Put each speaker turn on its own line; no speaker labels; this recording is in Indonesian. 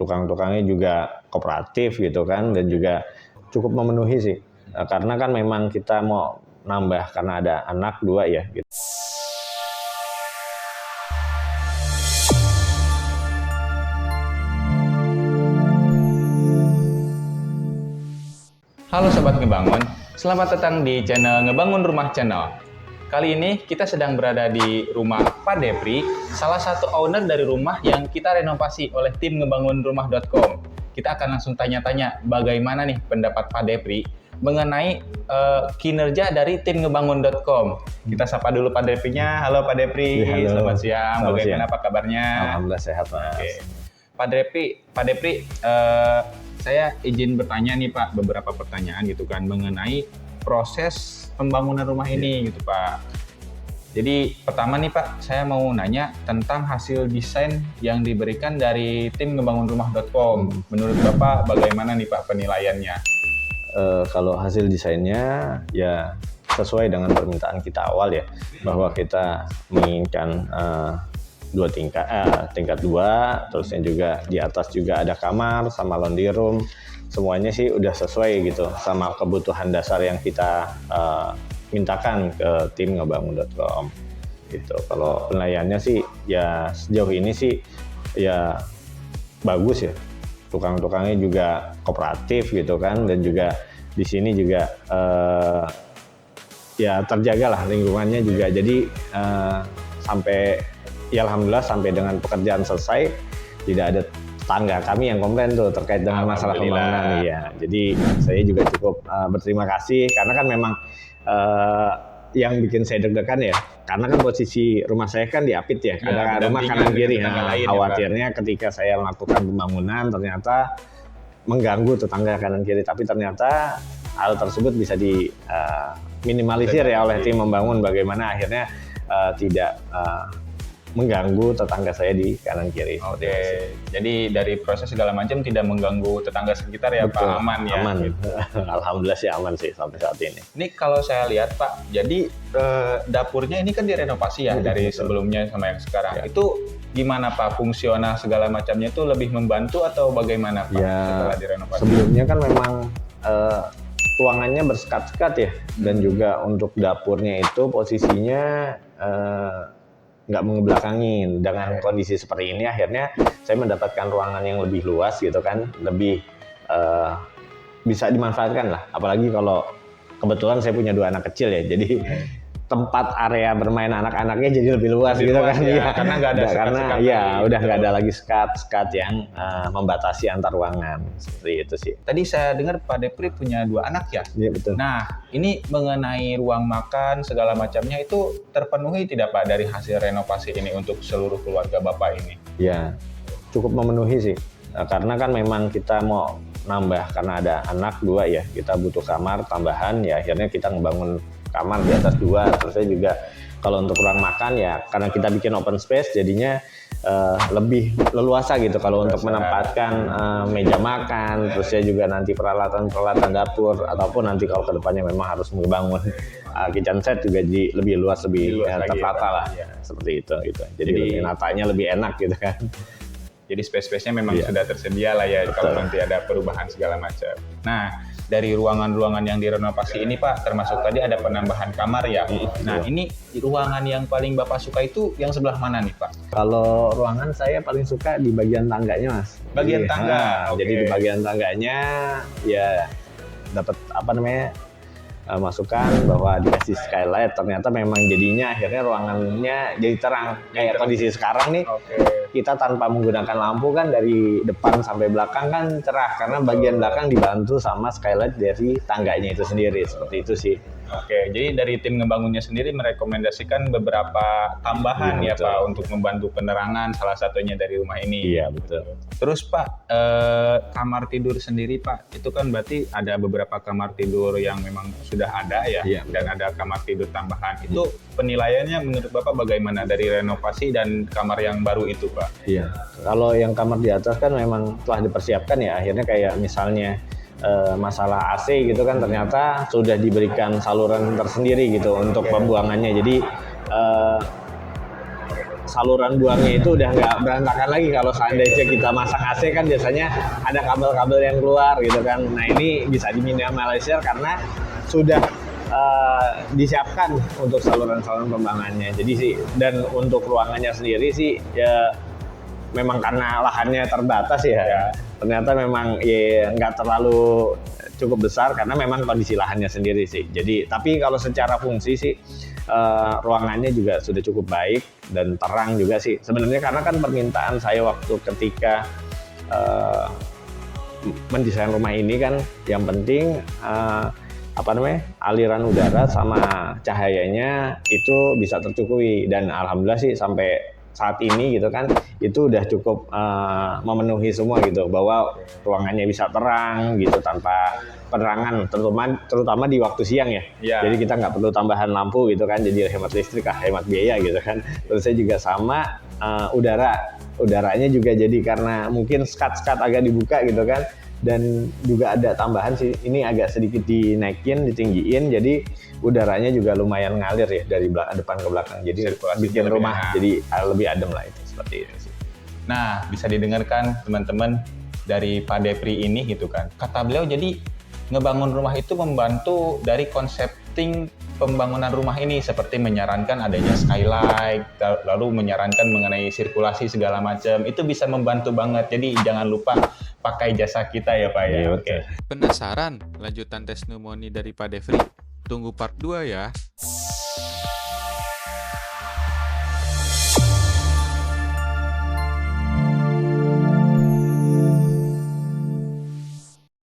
tukang-tukangnya juga kooperatif gitu kan, dan juga cukup memenuhi sih. Karena kan memang kita mau nambah karena ada anak 2 ya gitu.
Halo Sobat Ngebangun, selamat datang di channel Ngebangun Rumah Channel. Kali ini kita sedang berada di rumah Pak Depri, salah satu owner dari rumah yang kita renovasi oleh tim ngebangunrumah.com. Kita akan langsung tanya-tanya bagaimana nih pendapat Pak Depri mengenai kinerja dari tim ngebangun.com. Kita sapa dulu Pak Deprinya. Halo Pak Depri,
Halo.
selamat siang.
Selamat
Bagaimana
siang.
Pak kabarnya?
Alhamdulillah sehat, Mas.
Oke. Pak Depri, saya izin bertanya nih Pak, beberapa pertanyaan gitu kan mengenai proses pembangunan rumah ini gitu Pak. Jadi pertama nih Pak, saya mau nanya tentang hasil desain yang diberikan dari tim ngebangunrumah.com. Menurut Bapak bagaimana nih Pak penilaiannya?
Kalau hasil desainnya ya sesuai dengan permintaan kita awal ya, bahwa kita menginginkan tingkat 2, terusnya juga di atas juga ada kamar sama laundry room, semuanya sih udah sesuai gitu sama kebutuhan dasar yang kita mintakan ke tim ngebangun.com gitu. Kalau penilaiannya sih ya sejauh ini sih ya bagus ya, tukang-tukangnya juga kooperatif gitu kan, dan juga di sini juga ya terjaga lah lingkungannya juga, jadi sampai ya alhamdulillah sampai dengan pekerjaan selesai tidak ada tetangga kami yang komplain tuh terkait dengan masalah pembangunan. Iya, jadi saya juga cukup berterima kasih karena kan memang yang bikin saya deg-degan ya, karena kan posisi rumah saya kan diapit ya, ada rumah kanan kiri. Nah, khawatirnya ketika saya melakukan pembangunan ternyata mengganggu tetangga kanan kiri, tapi ternyata hal tersebut bisa diminimalisir ya oleh tim membangun, bagaimana akhirnya tidak mengganggu tetangga saya di kanan kiri.
Oke, jadi dari proses segala macam tidak mengganggu tetangga sekitar ya. Betul, Pak, aman ya?
Aman, gitu. Alhamdulillah sih aman sih sampai saat ini.
Ini kalau saya lihat Pak, jadi dapurnya ini kan direnovasi ya, dari betul. Sebelumnya sama yang sekarang. Ya. Itu gimana Pak, fungsional segala macamnya itu lebih membantu atau bagaimana Pak
ya,
setelah direnovasi?
Sebelumnya kan memang ruangannya bersekat-sekat ya, dan juga untuk dapurnya itu posisinya nggak mengebelakangin. Dengan kondisi seperti ini akhirnya saya mendapatkan ruangan yang lebih luas gitu kan, lebih bisa dimanfaatkan lah, apalagi kalau kebetulan saya punya 2 anak kecil ya, jadi tempat area bermain anak-anaknya jadi lebih luas gitu kan ya,
karena nggak ada
sekat-sekat ya udah nggak ada lagi sekat yang membatasi antar ruangan, seperti itu sih.
Tadi saya dengar Pak Depri punya 2 anak ya?
Iya betul.
Nah ini mengenai ruang makan segala macamnya itu terpenuhi tidak Pak dari hasil renovasi ini untuk seluruh keluarga Bapak ini?
Ya cukup memenuhi sih, karena kan memang kita mau nambah karena ada anak 2 ya, kita butuh kamar tambahan ya, akhirnya kita ngebangun kamar di atas 2. Terus saya juga kalau untuk ruang makan ya karena kita bikin open space jadinya lebih leluasa gitu kalau untuk menempatkan meja makan, terus saya juga nanti peralatan dapur, ataupun nanti kalau kedepannya memang harus membangun kitchen set juga jadi lebih luas, lebih tertata lah ya, seperti itu gitu. Jadi natanya lebih enak gitu kan.
Jadi space-nya memang sudah tersedia lah ya. Betul. Kalau nanti ada perubahan segala macam. Nah, dari ruangan-ruangan yang direnovasi ini Pak, termasuk tadi ada penambahan kamar ya. Nah, ini ruangan yang paling Bapak suka itu yang sebelah mana nih Pak?
Kalau ruangan saya paling suka di bagian tangganya Mas.
Bagian tangga.
Jadi di bagian tangganya ya dapat masukan bahwa dikasih skylight, ternyata memang jadinya akhirnya ruangannya jadi terang. Kayak kondisi sekarang nih, kita tanpa menggunakan lampu kan dari depan sampai belakang kan cerah, karena bagian belakang dibantu sama skylight dari tangganya itu sendiri, seperti itu sih.
Oke, jadi dari tim ngebangunnya sendiri merekomendasikan beberapa tambahan ya Pak untuk membantu penerangan, salah satunya dari rumah ini.
Iya betul.
Terus Pak, kamar tidur sendiri Pak, itu kan berarti ada beberapa kamar tidur yang memang sudah ada ya, dan ada kamar tidur tambahan. Itu penilaiannya menurut Bapak bagaimana dari renovasi dan kamar yang baru itu Pak?
Iya, kalau yang kamar di atas kan memang telah dipersiapkan ya, akhirnya kayak misalnya masalah AC gitu kan, ternyata sudah diberikan saluran tersendiri gitu untuk pembuangannya. Jadi saluran buangnya itu udah nggak berantakan lagi. Kalau seandainya kita masang AC kan biasanya ada kabel-kabel yang keluar gitu kan. Nah ini bisa diminimalisir karena sudah disiapkan untuk saluran-saluran pembuangannya. Jadi sih, dan untuk ruangannya sendiri sih ya memang karena lahannya terbatas ya. Ternyata memang ya nggak terlalu cukup besar karena memang kondisi lahannya sendiri sih. Jadi tapi kalau secara fungsi sih ruangannya juga sudah cukup baik dan terang juga sih. Sebenarnya karena kan permintaan saya waktu ketika mendesain rumah ini kan yang penting aliran udara sama cahayanya itu bisa tercukupi, dan alhamdulillah sih sampai saat ini gitu kan itu udah cukup memenuhi semua gitu, bahwa ruangannya bisa terang gitu tanpa penerangan, terutama di waktu siang ya. Jadi kita nggak perlu tambahan lampu gitu kan, jadi hemat listrik, hemat biaya gitu kan. Terus saya juga sama udaranya juga jadi karena mungkin skat agak dibuka gitu kan, dan juga ada tambahan sih, ini agak sedikit ditinggiin, jadi udaranya juga lumayan ngalir ya dari depan ke belakang, jadi bikin rumah jadi lebih adem lah, itu seperti itu sih.
Nah, bisa didengarkan teman-teman dari Pak Depri ini gitu kan, kata beliau jadi ngebangun rumah itu membantu dari konsepting pembangunan rumah ini, seperti menyarankan adanya skylight, lalu menyarankan mengenai sirkulasi segala macam, itu bisa membantu banget. Jadi jangan lupa pakai jasa kita ya Pak ya.
Iya,
Oke.
Penasaran lanjutan tes pneumonia dari Pak Devri? Tunggu part 2 ya.